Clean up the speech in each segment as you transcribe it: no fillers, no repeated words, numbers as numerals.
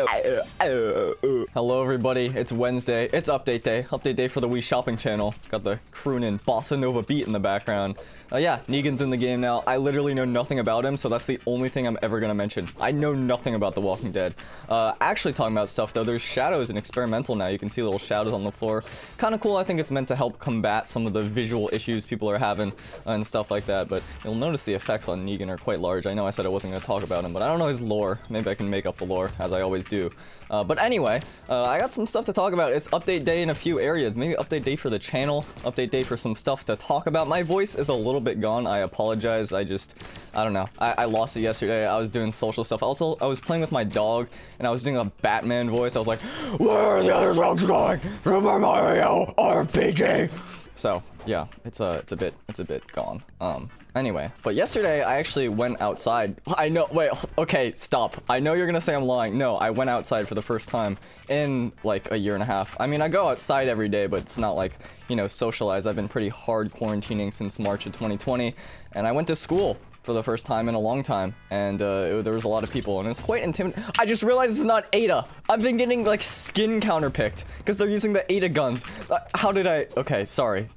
Hello everybody, it's Wednesday, it's update day for the Wii shopping channel. Got the croonin' bossa nova beat in the background. Yeah, Negan's in the game now. I literally know nothing about him, so that's the only thing I'm ever gonna mention. I know nothing about The Walking Dead. Actually talking about stuff though, there's shadows in experimental now. You can see little shadows on the floor. Kind of cool. I think it's meant to help combat some of the visual issues people are having and stuff like that, but you'll notice the effects on Negan are quite large. I know I said I wasn't gonna talk about him, but I don't know his lore. Maybe I can make up the lore, as I always do. But anyway, I got some stuff to talk about. It's update day in a few areas. Maybe update day for the channel, update day for some stuff to talk about. My voice is a little bit gone. I apologize. I don't know. I lost it yesterday. I was doing social stuff. Also, I was playing with my dog, and I was doing a Batman voice. I was like, where are the other dogs going? Super Mario RPG. So yeah, it's a bit gone. Anyway, but yesterday I actually went outside. I know, wait, okay, stop. I know you're gonna say I'm lying. No, I went outside for the first time in like a year and a half. I mean, I go outside every day, but it's not like, you know, socialized. I've been pretty hard quarantining since March of 2020, and I went to school for the first time in a long time, and there was a lot of people, and it was quite intimidating. I just realized it's not Ada. I've been getting like skin counterpicked because they're using the Ada guns. How did I? Okay, sorry.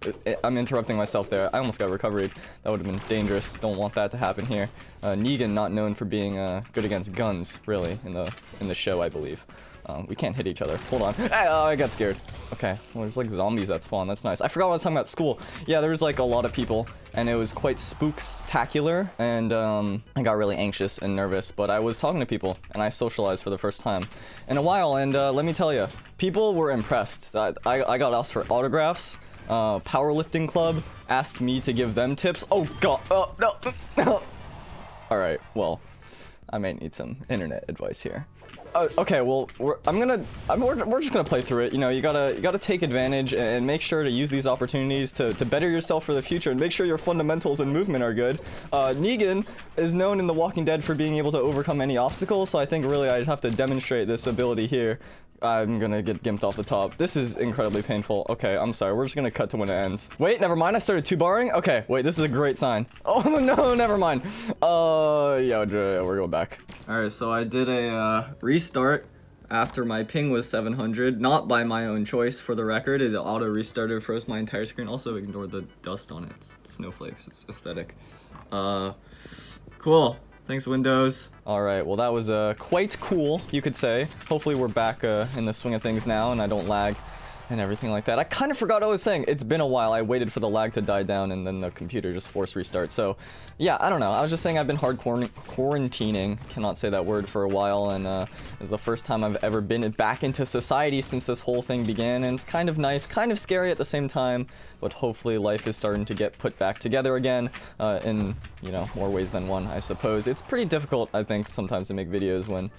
I'm interrupting myself there. I almost got recovered. That would have been dangerous. Don't want that to happen here. Negan not known for being good against guns, really, in the show, I believe. We can't hit each other. Hold on. I got scared. Okay. Well, there's like zombies that spawn. That's nice. I forgot what I was talking about school. Yeah, there was like a lot of people, and it was quite spookstacular, and I got really anxious and nervous, but I was talking to people, and I socialized for the first time in a while, and let me tell you, people were impressed. I got asked for autographs. Powerlifting club asked me to give them tips. Oh, God. Oh, no. All right. Well, I might need some internet advice here. Okay, well, we're just gonna play through it. You know, you gotta take advantage and make sure to use these opportunities to better yourself for the future and make sure your fundamentals and movement are good. Negan is known in The Walking Dead for being able to overcome any obstacle, so I think really I have to demonstrate this ability here. I'm gonna get gimped off the top. This is incredibly painful. Okay, I'm sorry. We're just gonna cut to when it ends. Wait, never mind. I started two-barring? Okay, wait, this is a great sign. Oh, no, never mind. Yeah, we're going back. Alright, so I did a restart after my ping was 700. Not by my own choice, for the record. It auto-restarted, froze my entire screen. Also ignored the dust on it. It's snowflakes. It's aesthetic. Cool. Thanks, Windows. All right, well, that was quite cool, you could say. Hopefully we're back in the swing of things now, and I don't lag and everything like that. I kind of forgot what I was saying. It's been a while. I waited for the lag to die down, and then the computer just forced restart. So, yeah, I don't know. I was just saying I've been hard quarantining. Cannot say that word for a while, and it was the first time I've ever been back into society since this whole thing began, and it's kind of nice, kind of scary at the same time, but hopefully life is starting to get put back together again in, you know, more ways than one, I suppose. It's pretty difficult, I think, sometimes to make videos when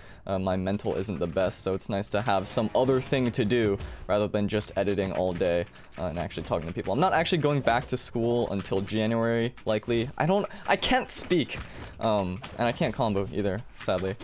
my mental isn't the best, so it's nice to have some other thing to do rather than just editing all day and actually talking to people. I'm not actually going back to school until January, likely. I can't speak, and I can't combo either, sadly,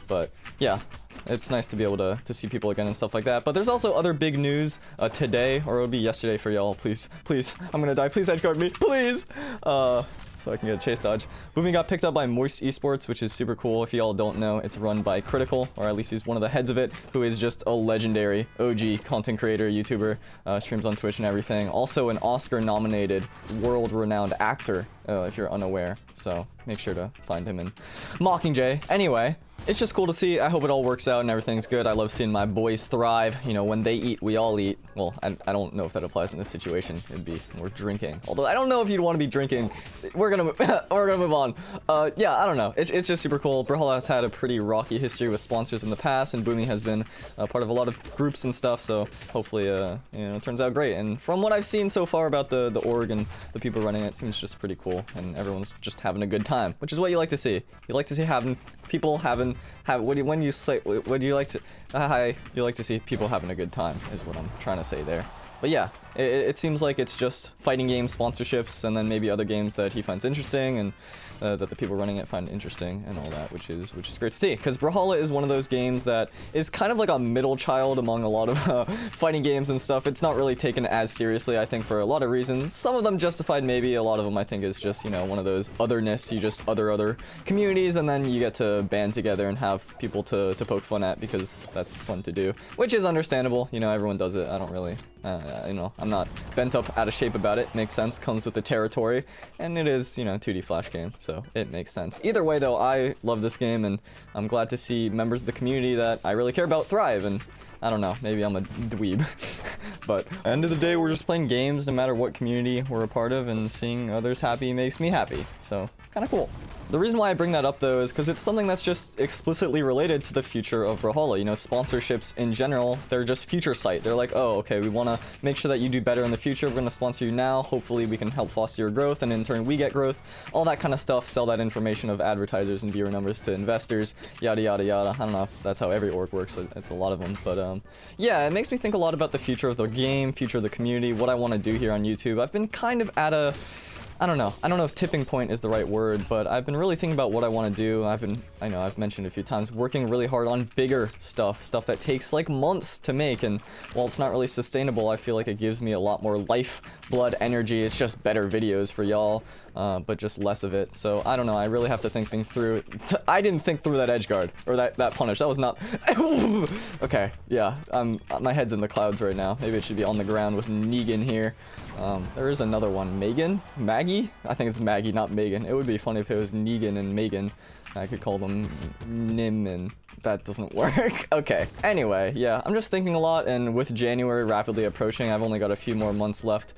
but yeah. It's nice to be able to see people again and stuff like that. But there's also other big news today, or it'll be yesterday for y'all. Please, please, I'm gonna die. Please edgeguard me, please. So I can get a chase dodge. Boomie got picked up by Moist Esports, which is super cool. If y'all don't know, it's run by Critical, or at least he's one of the heads of it, who is just a legendary OG content creator, YouTuber, streams on Twitch and everything. Also an Oscar-nominated, world-renowned actor, if you're unaware. So make sure to find him in Mockingjay. Anyway, it's just cool to see. I hope it all works out and everything's good. I love seeing my boys thrive. You know, when they eat, we all eat. Well, I don't know if that applies in this situation. It'd be more drinking. Although I don't know if you'd want to be drinking. We're gonna move on. Yeah, I don't know. It's just super cool. Brawlhalla has had a pretty rocky history with sponsors in the past, and Boomie has been part of a lot of groups and stuff. So hopefully, you know, it turns out great. And from what I've seen so far about the org and the people running it, it seems just pretty cool, and everyone's just having a good time, which is what you like to see. You like to see people having when you say, what do you like to, you like to see people having a good time, is what I'm trying to say there. But yeah, it seems like it's just fighting game sponsorships and then maybe other games that he finds interesting and that the people running it find interesting and all that, which is great to see. Because Brawlhalla is one of those games that is kind of like a middle child among a lot of fighting games and stuff. It's not really taken as seriously, I think, for a lot of reasons. Some of them justified, maybe. A lot of them, I think, is just, you know, one of those otherness. You just other communities, and then you get to band together and have people to poke fun at because that's fun to do, which is understandable. You know, everyone does it. I don't really, you know, I'm not bent up out of shape about it. Makes sense. Comes with the territory, and it is, you know, 2D Flash game, so it makes sense. Either way, though, I love this game, and I'm glad to see members of the community that I really care about thrive, and I don't know, maybe I'm a dweeb. But at the end of the day, we're just playing games no matter what community we're a part of, and seeing others happy makes me happy, so kind of cool. The reason why I bring that up, though, is because it's something that's just explicitly related to the future of Brawlhalla. You know, sponsorships in general, they're just future sight. They're like, oh, okay, we want to make sure that you do better in the future. We're going to sponsor you now. Hopefully, we can help foster your growth, and in turn, we get growth. All that kind of stuff, sell that information of advertisers and viewer numbers to investors, yada, yada, yada. I don't know if that's how every org works. It's a lot of them. But, yeah, it makes me think a lot about the future of the game, future of the community, what I want to do here on YouTube. I've been kind of at a... I don't know if tipping point is the right word, but I've been really thinking about what I want to do. I know I've mentioned a few times, working really hard on bigger stuff that takes like months to make, and while it's not really sustainable, I feel like it gives me a lot more life, blood, energy. It's just better videos for y'all, but just less of it. So I don't know, I really have to think things through. I didn't think through that edge guard, or that punish. That was not... Okay, yeah, my head's in the clouds right now. Maybe it should be on the ground with Negan here. There is another one, Maggie? I think it's Maggie, not Megan. It would be funny if it was Negan and Megan. I could call them Nim, and that doesn't work. Okay, anyway, yeah, I'm just thinking a lot, and with January rapidly approaching, I've only got a few more months left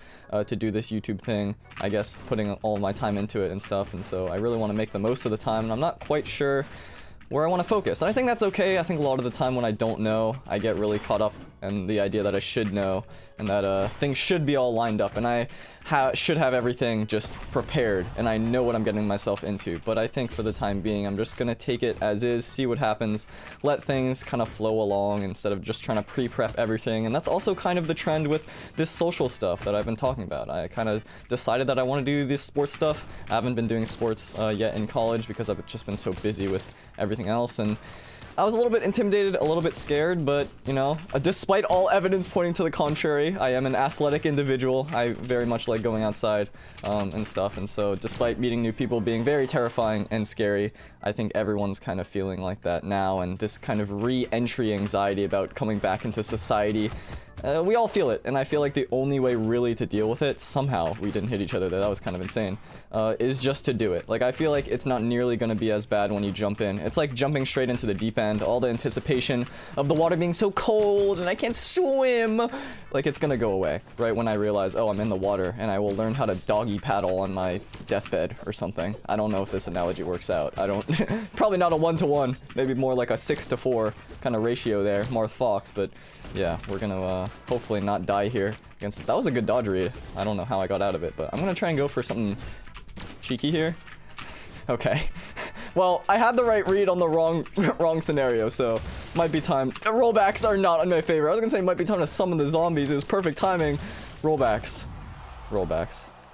to do this YouTube thing, I guess, putting all my time into it and stuff, and so I really want to make the most of the time, and I'm not quite sure where I want to focus. And I think that's okay. I think a lot of the time when I don't know, I get really caught up in the idea that I should know, and that things should be all lined up, and I should have everything just prepared, and I know what I'm getting myself into. But I think for the time being, I'm just gonna take it as is, see what happens, let things kind of flow along instead of just trying to pre-prep everything. And that's also kind of the trend with this social stuff that I've been talking about. I kind of decided that I want to do this sports stuff. I haven't been doing sports yet in college because I've just been so busy with everything else, and I was a little bit intimidated, a little bit scared, but, you know, despite all evidence pointing to the contrary, I am an athletic individual. I very much like going outside and stuff, and so despite meeting new people being very terrifying and scary, I think everyone's kind of feeling like that now, and this kind of re-entry anxiety about coming back into society. We all feel it, and I feel like the only way really to deal with it, somehow we didn't hit each other there, that was kind of insane, is just to do it. Like, I feel like it's not nearly going to be as bad when you jump in. It's like jumping straight into the deep end, all the anticipation of the water being so cold and I can't swim. Like, it's going to go away right when I realize, oh, I'm in the water, and I will learn how to doggy paddle on my deathbed or something. I don't know if this analogy works out. I don't, probably not a 1-to-1, maybe more like a 6-to-4 kind of ratio there, Marth Fox, but yeah, we're gonna hopefully not die here against... That was a good dodge read. I don't know how I got out of it, but I'm gonna try and go for something cheeky here. Okay. Well, I had the right read on the wrong scenario, so might be time. Rollbacks are not in my favor. I was gonna say might be time to summon the zombies. It was perfect timing. Rollbacks.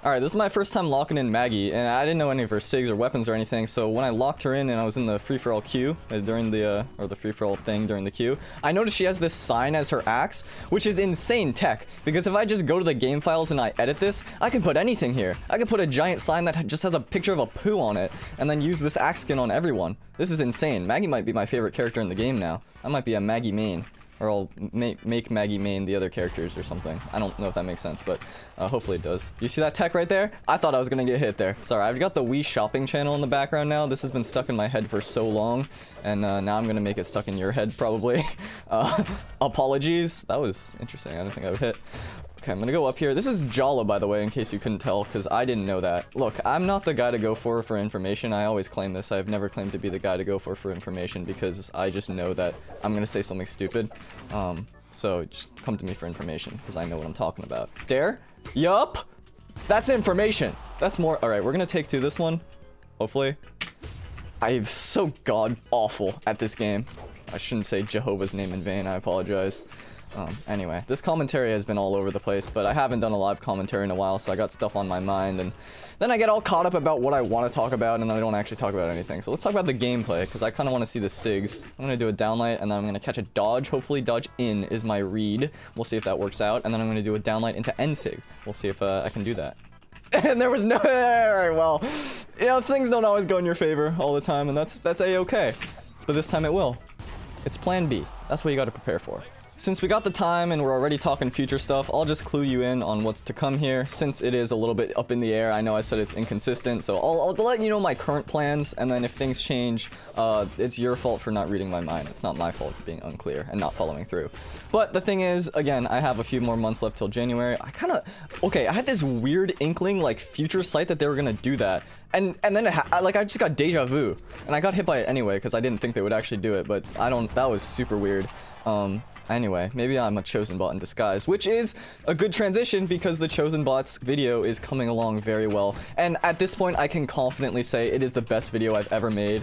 Alright, this is my first time locking in Maggie, and I didn't know any of her SIGs or weapons or anything, so when I locked her in and I was in the free-for-all queue during the, or the free-for-all thing during the queue, I noticed she has this sign as her axe, which is insane tech, because if I just go to the game files and I edit this, I can put anything here. I can put a giant sign that just has a picture of a poo on it, and then use this axe skin on everyone. This is insane. Maggie might be my favorite character in the game now. I might be a Maggie main. Or I'll make Maggie main the other characters or something. I don't know if that makes sense, but hopefully it does. You see that tech right there? I thought I was gonna get hit there. Sorry, I've got the Wii shopping channel in the background now. This has been stuck in my head for so long, and now I'm gonna make it stuck in your head probably. Apologies. That was interesting. I didn't think I would hit. Okay, I'm gonna go up here. This is Jala, by the way, in case you couldn't tell, because I didn't know that. Look, I'm not the guy to go for information. I always claim this. I've never claimed to be the guy to go for information, because I just know that I'm gonna say something stupid. So just come to me for information, because I know what I'm talking about. Dare? Yup! That's information! That's more- Alright, we're gonna take two this one. Hopefully. I'm so god-awful at this game. I shouldn't say Jehovah's name in vain. I apologize. Anyway, this commentary has been all over the place, but I haven't done a live commentary in a while, so I got stuff on my mind, and then I get all caught up about what I want to talk about, and then I don't actually talk about anything. So let's talk about the gameplay, because I kind of want to see the SIGs. I'm going to do a downlight, and then I'm going to catch a dodge. Hopefully dodge in is my read. We'll see if that works out, and then I'm going to do a downlight into end SIG. We'll see if I can do that. And there was no... Alright, well, you know, things don't always go in your favor all the time, and that's A-okay. But this time it will. It's plan B. That's what you got to prepare for. Since we got the time and we're already talking future stuff, I'll just clue you in on what's to come here. Since it is a little bit up in the air, I know I said it's inconsistent, so I'll let you know my current plans, and then if things change, it's your fault for not reading my mind. It's not my fault for being unclear and not following through. But the thing is, again, I have a few more months left till January. I had this weird inkling, like, future sight that they were gonna do that. And then I just got deja vu, and I got hit by it anyway because I didn't think they would actually do it, but that was super weird. Anyway, maybe I'm a Chosen Bot in disguise, which is a good transition because the Chosen Bot's video is coming along very well. And at this point, I can confidently say it is the best video I've ever made.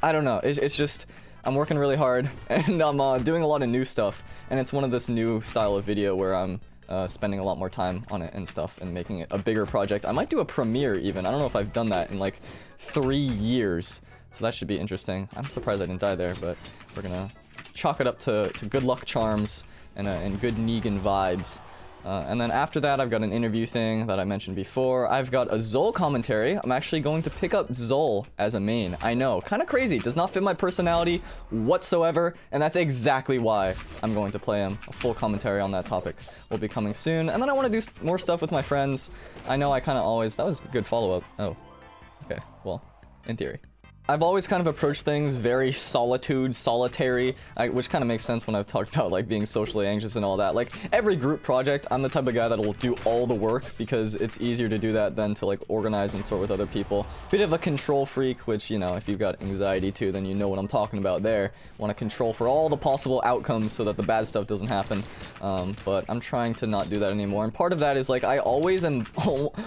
I don't know, it's just, I'm working really hard and I'm doing a lot of new stuff. And it's one of this new style of video where I'm spending a lot more time on it and stuff and making it a bigger project. I might do a premiere even. I don't know if I've done that in like 3 years. So that should be interesting. I'm surprised I didn't die there, but we're gonna chalk it up to good luck charms and good Negan vibes. And then after that, I've got an interview thing that I mentioned before. I've got a Zol commentary. I'm actually going to pick up Zol as a main. I know, kind of crazy. Does not fit my personality whatsoever, and that's exactly why I'm going to play him. A full commentary on that topic will be coming soon. And then I want to do more stuff with my friends. I know I kind of always... That was a good follow-up. Oh, okay. Well, in theory. I've always kind of approached things very solitary, which kind of makes sense when I've talked about like being socially anxious and all that. Like every group project, I'm the type of guy that will do all the work because it's easier to do that than to like organize and sort with other people. Bit of a control freak, which, you know, if you've got anxiety too, then you know what I'm talking about there. Want to control for all the possible outcomes so that the bad stuff doesn't happen. But I'm trying to not do that anymore. And part of that is like I always and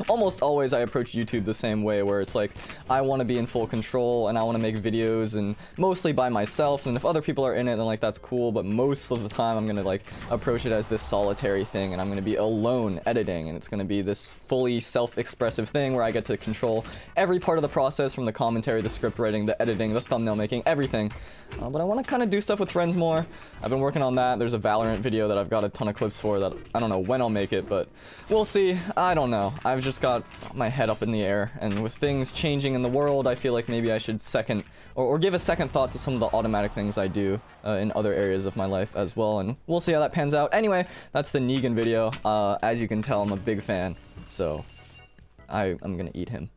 almost always I approach YouTube the same way, where it's like I want to be in full control and I want to make videos, and mostly by myself, and if other people are in it then like that's cool, but most of the time I'm gonna like approach it as this solitary thing, and I'm gonna be alone editing, and it's gonna be this fully self-expressive thing where I get to control every part of the process, from the commentary, the script writing, the editing, the thumbnail making, everything. But I want to kind of do stuff with friends more. I've been working on that. There's a Valorant video that I've got a ton of clips for that I don't know when I'll make it, but we'll see. I don't know. I've just got my head up in the air, and with things changing in the world, I feel like maybe I should give a second thought to some of the automatic things I do in other areas of my life as well, and we'll see how that pans out. Anyway, that's the Negan video. As you can tell, I'm a big fan, so I'm gonna eat him.